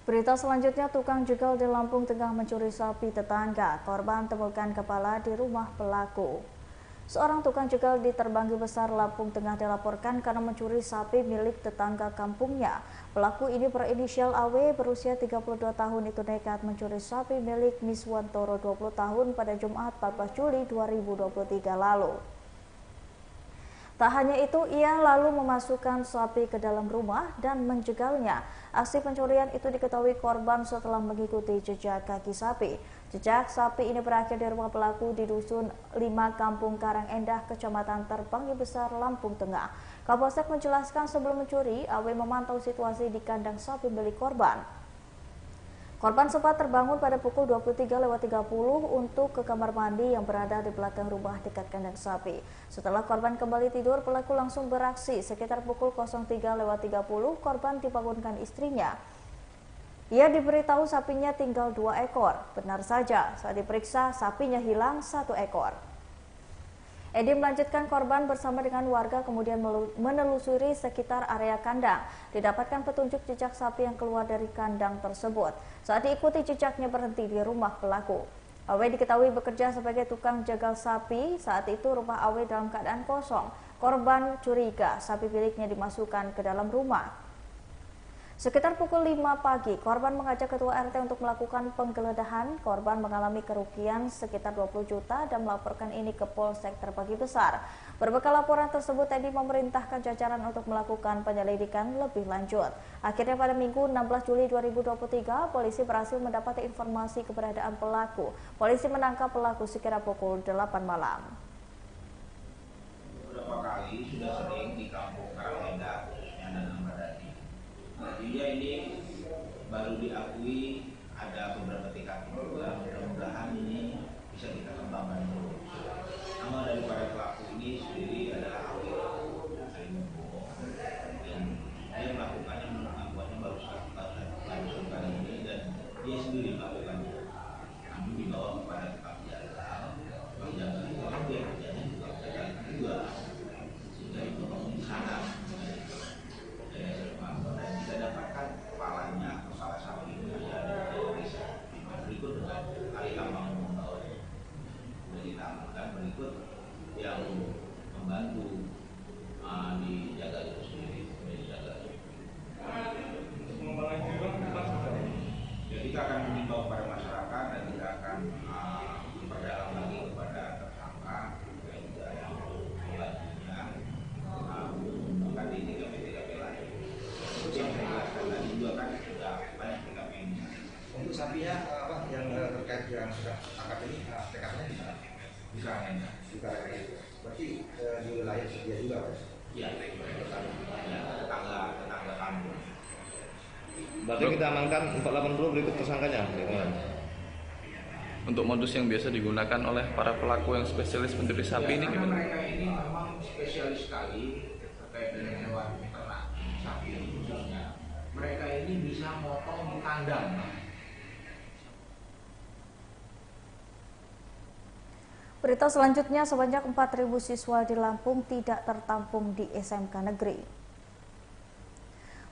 Berita selanjutnya, tukang jegal di Lampung Tengah mencuri sapi tetangga. Korban temukan kepala di rumah pelaku. Seorang tukang jegal di Terbanggi Besar, Lampung Tengah dilaporkan karena mencuri sapi milik tetangga kampungnya. Pelaku ini berinisial AW, berusia 32 tahun itu nekat mencuri sapi milik Miswantoro 20 tahun pada Jumat 14 Juli 2023 lalu. Tak hanya itu, ia lalu memasukkan sapi ke dalam rumah dan menjegalnya. Aksi pencurian itu diketahui korban setelah mengikuti jejak kaki sapi. Jejak sapi ini berakhir di rumah pelaku di Dusun 5 Kampung Karangendah, Kecamatan Terbanggi Besar, Lampung Tengah. Kapolsek menjelaskan sebelum mencuri, AW memantau situasi di kandang sapi milik korban. Korban sempat terbangun pada pukul 23.30 untuk ke kamar mandi yang berada di belakang rumah dekat kandang sapi. Setelah korban kembali tidur, pelaku langsung beraksi. Sekitar pukul 03.30, korban dibangunkan istrinya. Ia diberitahu sapinya tinggal 2 ekor. Benar saja, saat diperiksa sapinya hilang 1 ekor. Edi melanjutkan korban bersama dengan warga kemudian menelusuri sekitar area kandang. Didapatkan petunjuk jejak sapi yang keluar dari kandang tersebut. Saat diikuti jejaknya berhenti di rumah pelaku. AW diketahui bekerja sebagai tukang jagal sapi. Saat itu rumah AW dalam keadaan kosong. Korban curiga sapi miliknya dimasukkan ke dalam rumah. Sekitar pukul 5 pagi, korban mengajak ketua RT untuk melakukan penggeledahan. Korban mengalami kerugian sekitar 20 juta dan melaporkan ini ke Polsek Terbanggi Besar. Berbekal laporan tersebut, Edi memerintahkan jajaran untuk melakukan penyelidikan lebih lanjut. Akhirnya pada Minggu 16 Juli 2023, polisi berhasil mendapati informasi keberadaan pelaku. Polisi menangkap pelaku sekira pukul 8 malam. Beberapa kali sudah sering di Kampung Karangendah, khususnya dan Madani. Dia ini baru diakui ada beberapa TKP juga. Mudah-mudahan ini bisa kita kembangkan terus. Nama daripada pelaku ini sendiri adalah AW Salimumbo, dan dia melakukannya baru kali ini, dan dia sendiri melakukannya. Namun dibawa kepada tukang jagal. Tukang jagal itu kan dia kerjanya juga, sehingga itu di sana. Kita dapatkan kepalanya, kepala sapi itu ada di berikut dengan kali lambang membawa. Sudah ditampilkan berikut yang membantu dijaga itu sendiri, dijaga. Jadi kita akan mengimbau kepada masyarakat dan kita akan memperdalam lagi kepada tersangka dan juga yang lainnya akan di TKP lain. Yang saya jelaskan tadi juga kan sudah banyak TKP ini. Untuk sapinya apa yang terkait yang sudah angkat ini TKP-nya di mana? Di Karangendah. Di Karangendah. Berarti di wilayah sedia juga, Pak? Iya, tetangga kampung. Berarti kita amankan 480 berikut tersangkanya. Untuk modus yang biasa digunakan oleh para pelaku yang spesialis mencuri sapi ini gimana? Mereka ini memang spesialis sekali terkait dengan hewan ternak, sapi khususnya. Mereka ini bisa motong di kandang. Berita selanjutnya, sebanyak 4.000 siswa di Lampung tidak tertampung di SMK Negeri.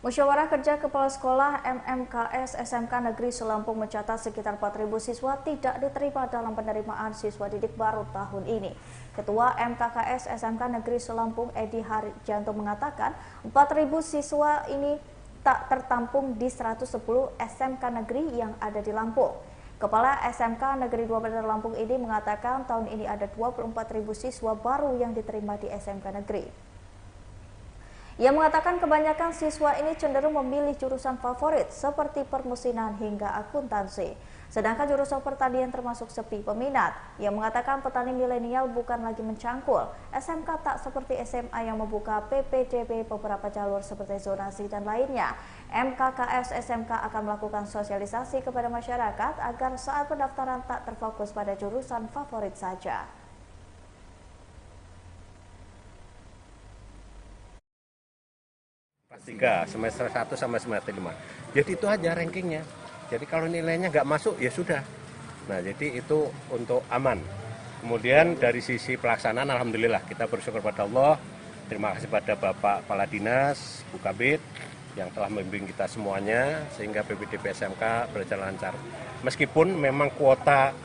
Musyawarah Kerja Kepala Sekolah MMKS SMK Negeri Selampung mencatat sekitar 4.000 siswa tidak diterima dalam penerimaan siswa didik baru tahun ini. Ketua MKKS SMK Negeri Selampung Edi Harjanto mengatakan 4.000 siswa ini tak tertampung di 110 SMK Negeri yang ada di Lampung. Kepala SMK Negeri 2 Bandar Lampung ini mengatakan tahun ini ada 24.000 siswa baru yang diterima di SMK Negeri. Ia mengatakan kebanyakan siswa ini cenderung memilih jurusan favorit seperti permesinan hingga akuntansi. Sedangkan jurusan pertanian termasuk sepi peminat. Ia mengatakan petani milenial bukan lagi mencangkul. SMK tak seperti SMA yang membuka PPDB beberapa jalur seperti zonasi dan lainnya. MKKS SMK akan melakukan sosialisasi kepada masyarakat agar saat pendaftaran tak terfokus pada jurusan favorit saja. Kelas 3, semester 1 sampai semester 5. Jadi itu aja rankingnya. Jadi kalau nilainya nggak masuk ya sudah. Nah jadi itu untuk aman. Kemudian dari sisi pelaksanaan alhamdulillah kita bersyukur pada Allah. Terima kasih pada Bapak Kepala Dinas, Bu Kabid, yang telah membimbing kita semuanya sehingga PPDB SMK berjalan lancar. Meskipun memang kuota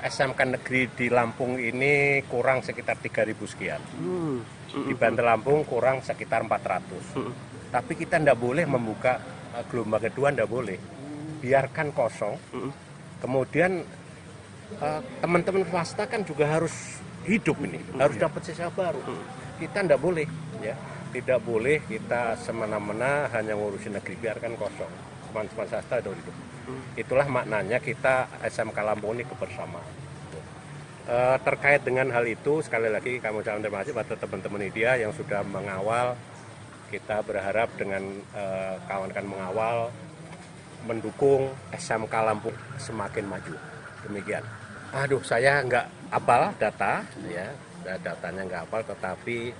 SMK negeri di Lampung ini kurang sekitar 3.000 sekian. Di Banten Lampung kurang sekitar 400. Tapi kita tidak boleh membuka gelombang kedua, tidak boleh. Biarkan kosong. Kemudian teman-teman swasta kan juga harus hidup ini, harus dapat siswa baru. Kita tidak boleh, ya. Tidak boleh kita semena-mena hanya ngurusin negeri, biarkan kosong. Teman-teman swasta itu hidup. Itulah maknanya kita SMK Lampung ini kebersamaan. Terkait dengan hal itu, sekali lagi kami ucapkan terima kasih pada teman-teman media yang sudah mengawal. Kita berharap dengan kawan-kawan mengawal, mendukung SMK Lampung semakin maju. Demikian. Aduh, saya nggak hafal data, ya, datanya nggak hafal, tetapi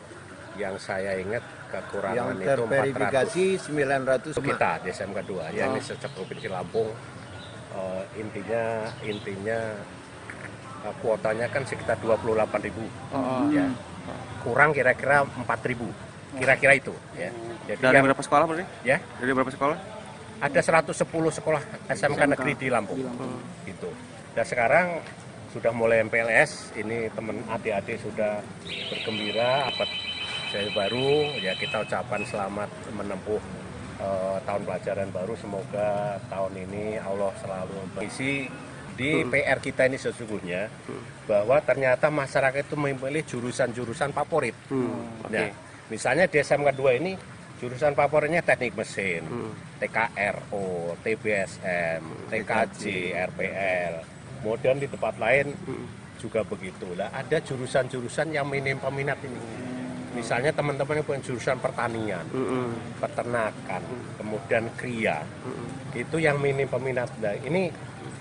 yang saya ingat kekurangan yang itu 400. terverifikasi 900 kita di SMK 2, ya ini sejak Provinsi Lampung. Intinya kuotanya kan sekitar 28.000, ya. Kurang kira-kira 4.000, kira-kira itu, ya. Jadi dari berapa sekolah berarti? Ya, Dari berapa sekolah? ada 110 sekolah SMK negeri di Lampung. Gitu. Dan sekarang sudah mulai MPLS, ini teman adik-adik sudah bergembira dapat saya baru, ya kita ucapkan selamat menempuh tahun pelajaran baru. Semoga tahun ini Allah selalu berisi di PR kita ini sesungguhnya bahwa ternyata masyarakat itu memilih jurusan-jurusan favorit. Nah, misalnya di SMK 2 ini jurusan favoritnya teknik mesin, TKRO, TBSM, TKJ, RPL. Kemudian di tempat lain juga begitulah. Ada jurusan-jurusan yang minim peminat ini. Misalnya teman-teman yang punya jurusan pertanian, peternakan, kemudian kria, itu yang minim peminat. Nah, ini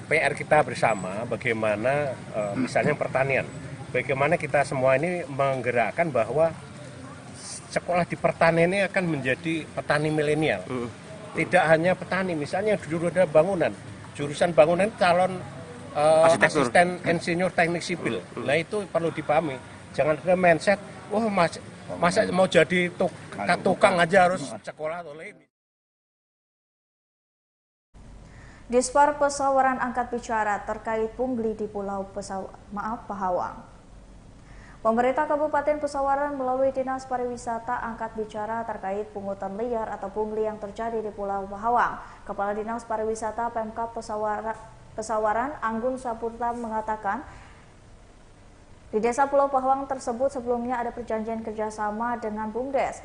PR kita bersama bagaimana misalnya pertanian, bagaimana kita semua ini menggerakkan bahwa sekolah di pertanian ini akan menjadi petani milenial. Tidak hanya petani, misalnya dulu ada bangunan, jurusan bangunan calon asisten insinyur teknik sipil. Nah itu perlu dipahami, jangan ada mindset, masa mau jadi tukang aja harus sekolah atau lain. Dispar Pesawaran angkat bicara terkait pungli di Pulau Pahawang. Pemerintah Kabupaten Pesawaran melalui Dinas Pariwisata angkat bicara terkait pungutan liar atau pungli yang terjadi di Pulau Pahawang. Kepala Dinas Pariwisata Pemkab Pesawaran Anggun Saputra mengatakan, di Desa Pulau Pahawang tersebut sebelumnya ada perjanjian kerjasama dengan BUMDes.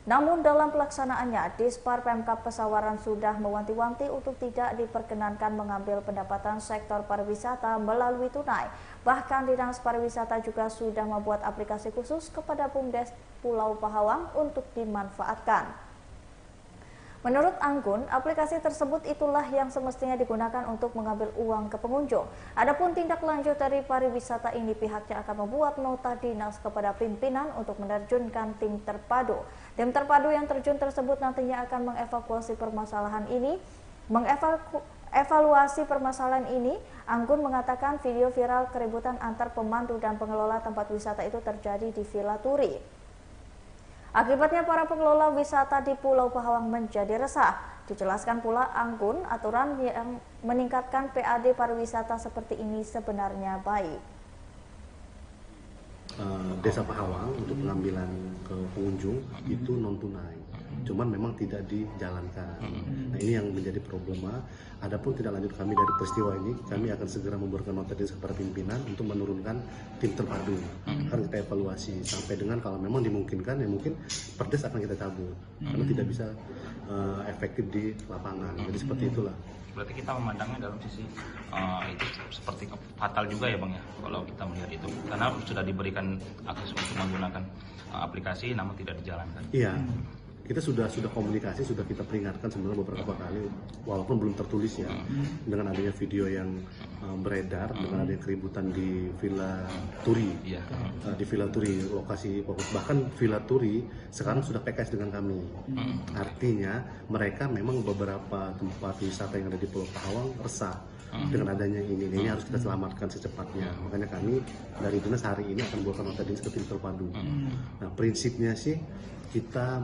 Namun dalam pelaksanaannya, Dispar Pemkab Pesawaran sudah mewanti-wanti untuk tidak diperkenankan mengambil pendapatan sektor pariwisata melalui tunai. Bahkan Dinas Pariwisata juga sudah membuat aplikasi khusus kepada BUMDes Pulau Pahawang untuk dimanfaatkan. Menurut Anggun, aplikasi tersebut itulah yang semestinya digunakan untuk mengambil uang ke pengunjung. Adapun tindak lanjut dari pariwisata ini, pihaknya akan membuat nota dinas kepada pimpinan untuk menerjunkan tim terpadu. Tim terpadu yang terjun tersebut nantinya akan mengevakuasi permasalahan ini. Evaluasi permasalahan ini, Anggun mengatakan video viral keributan antar pemandu dan pengelola tempat wisata itu terjadi di Villa Turi. Akibatnya para pengelola wisata di Pulau Pahawang menjadi resah. Dijelaskan pula Anggun, aturan yang meningkatkan PAD pariwisata seperti ini sebenarnya baik. Desa Pahawang untuk pengambilan ke pengunjung itu non tunai, cuman memang tidak dijalankan. Nah ini yang menjadi problema. Adapun tidak lanjut kami dari peristiwa ini, kami akan segera membuatkan nota dinas kepada pimpinan untuk menurunkan tim terpadu. Akan kita evaluasi sampai dengan kalau memang dimungkinkan, ya mungkin perdes akan kita cabut karena tidak bisa efektif di lapangan. Jadi seperti itulah. Berarti kita memandangnya dalam sisi itu seperti fatal juga ya Bang ya, kalau kita melihat itu. Karena sudah diberikan akses untuk menggunakan aplikasi namun tidak dijalankan. Iya. Kita sudah komunikasi, sudah kita peringatkan sebenarnya beberapa kali, walaupun belum tertulis ya, dengan adanya video yang beredar, dengan adanya keributan di Villa Turi, di Villa Turi lokasi fokus, bahkan Villa Turi sekarang sudah PKS dengan kami. Artinya mereka memang beberapa tempat wisata yang ada di Pulau Pahawang resah dengan adanya ini harus kita selamatkan secepatnya. Makanya kami dari dinas hari ini akan membuatkan nota dinas ke tim terpadu. Nah prinsipnya sih kita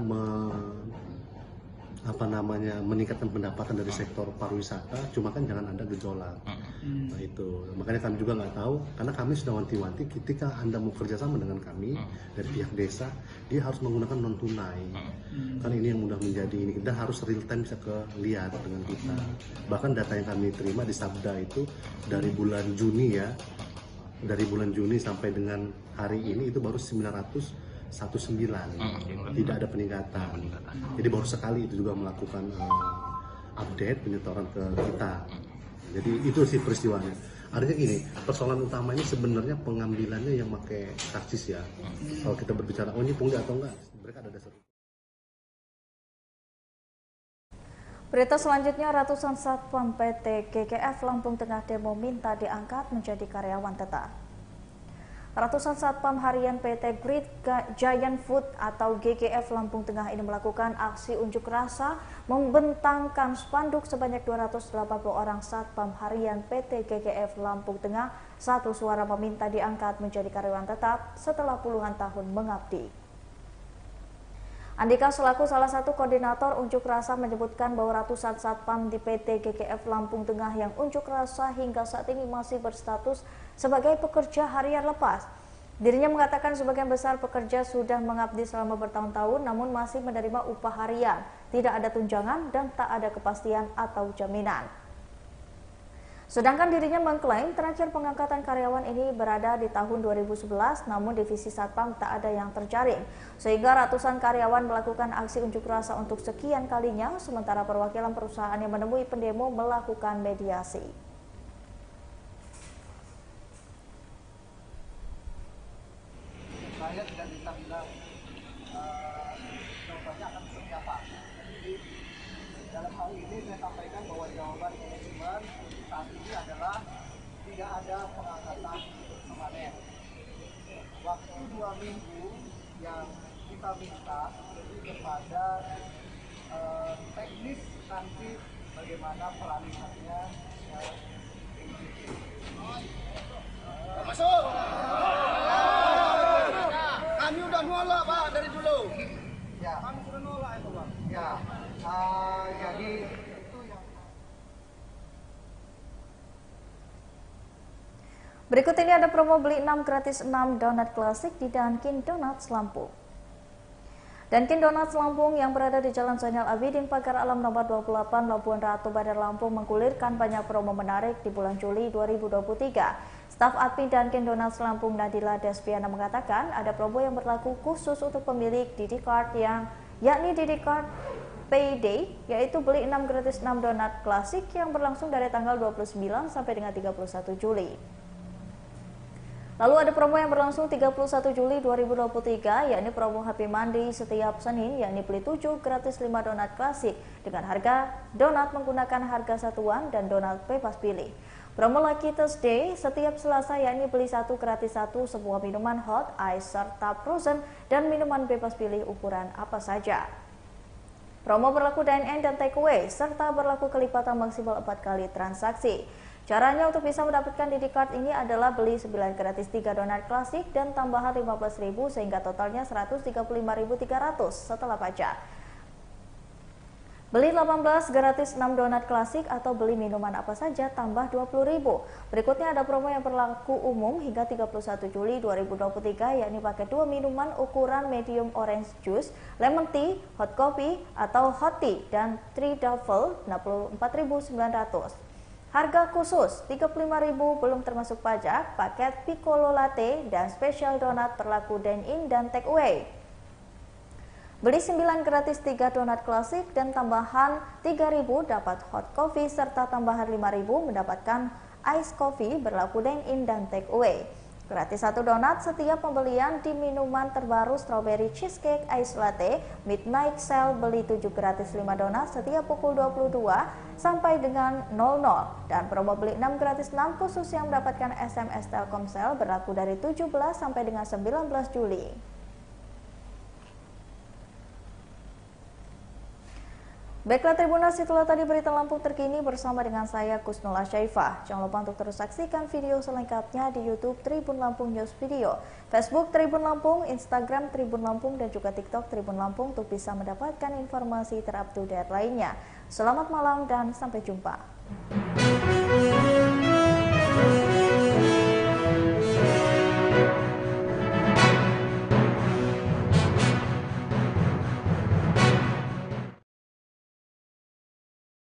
meningkatkan pendapatan dari sektor pariwisata, cuma kan jangan ada gejolak. Nah itu, makanya kami juga nggak tahu, karena kami sudah wanti-wanti ketika Anda mau kerjasama dengan kami dari pihak desa, dia harus menggunakan non tunai. Kan ini yang mudah menjadi ini, kita harus real time bisa lihat dengan kita. Bahkan data yang kami terima di Sabda itu dari bulan Juni ya, dari bulan Juni sampai dengan hari ini itu baru 919, tidak ada peningkatan. Jadi baru sekali itu juga melakukan update penyetoran ke kita. Jadi itu sih peristiwanya. Artinya gini, persoalan utamanya sebenarnya pengambilannya yang pakai karcis ya. Kalau kita berbicara, oh ini pungli atau enggak, mereka ada dasar. Berita selanjutnya, ratusan satpam PT GGF Lampung Tengah demo minta diangkat menjadi karyawan tetap. Ratusan satpam harian PT Great Giant Food atau GGF Lampung Tengah ini melakukan aksi unjuk rasa membentangkan spanduk sebanyak 280 orang satpam harian PT GGF Lampung Tengah satu suara meminta diangkat menjadi karyawan tetap setelah puluhan tahun mengabdi. Andika selaku salah satu koordinator unjuk rasa menyebutkan bahwa ratusan satpam di PT GGF Lampung Tengah yang unjuk rasa hingga saat ini masih berstatus sebagai pekerja harian lepas. Dirinya mengatakan sebagian besar pekerja sudah mengabdi selama bertahun-tahun namun masih menerima upah harian, tidak ada tunjangan dan tak ada kepastian atau jaminan. Sedangkan dirinya mengklaim terakhir pengangkatan karyawan ini berada di tahun 2011, namun divisi satpam tak ada yang terjaring. Sehingga ratusan karyawan melakukan aksi unjuk rasa untuk sekian kalinya, sementara perwakilan perusahaan yang menemui pendemo melakukan mediasi. Saya tidak bisa bilang jawabannya akan seperti apa. Jadi dalam hal ini saya sampaikan bahwa jawaban manajemen saat ini adalah tidak ada pengangkatan permanen. Waktu 2 minggu yang kita minta lebih kepada teknis nanti bagaimana peralihannya. Masuk. Kami udah nolak Pak dari dulu. Ya. Kami sudah nolak itu Pak. Ya. Jadi itu yang. Berikut ini ada promo beli 6 gratis 6 donat klasik di Dunkin Donuts Lampung. Dunkin Donuts Lampung yang berada di Jalan Zainal Abidin Pagar Alam nomor 28 Labuan Ratu Bandar Lampung menggulirkan banyak promo menarik di bulan Juli 2023. Staf admin Dunkin Donuts Lampung Nadila Despiana mengatakan ada promo yang berlaku khusus untuk pemilik Didi Card yakni Didi Card Payday, yaitu beli 6 gratis 6 donat klasik yang berlangsung dari tanggal 29 sampai dengan 31 Juli. Lalu ada promo yang berlangsung 31 Juli 2023, yakni promo Happy Monday setiap Senin, yakni beli 7 gratis 5 donat klasik dengan harga donat menggunakan harga satuan dan donat bebas pilih. Promo Lucky Thursday setiap Selasa, yakni beli 1 gratis 1 sebuah minuman hot, ice, serta frozen dan minuman bebas pilih ukuran apa saja. Promo berlaku dine-in dan take away, serta berlaku kelipatan maksimal 4 kali transaksi. Caranya untuk bisa mendapatkan Didi Card ini adalah beli 9 gratis 3 donat klasik dan tambahan 15.000 sehingga totalnya 135.300 setelah pajak. Beli 18 gratis 6 donat klasik atau beli minuman apa saja tambah 20.000. Berikutnya ada promo yang berlaku umum hingga 31 Juli 2023, yakni pakai 2 minuman ukuran medium orange juice, lemon tea, hot coffee atau hot tea dan 3 duffel 64.900. Harga khusus 35.000 belum termasuk pajak, paket piccolo latte dan special donat berlaku dine-in dan take away. Beli 9 gratis 3 donat klasik dan tambahan 3.000 dapat hot coffee serta tambahan 5.000 mendapatkan ice coffee berlaku dine-in dan take away. Gratis 1 donat setiap pembelian di minuman terbaru strawberry cheesecake ice latte midnight sale, beli 7 gratis 5 donat setiap pukul 22 sampai dengan 00, dan promo beli 6 gratis 6 khusus yang mendapatkan SMS Telkomsel berlaku dari 17 sampai dengan 19 Juli. Baiklah Tribuners, itulah tadi berita Lampung terkini bersama dengan saya Kusnul Asyaifah. Jangan lupa untuk terus saksikan video selengkapnya di YouTube Tribun Lampung News Video, Facebook Tribun Lampung, Instagram Tribun Lampung, dan juga TikTok Tribun Lampung untuk bisa mendapatkan informasi terupdate lainnya. Selamat malam dan sampai jumpa.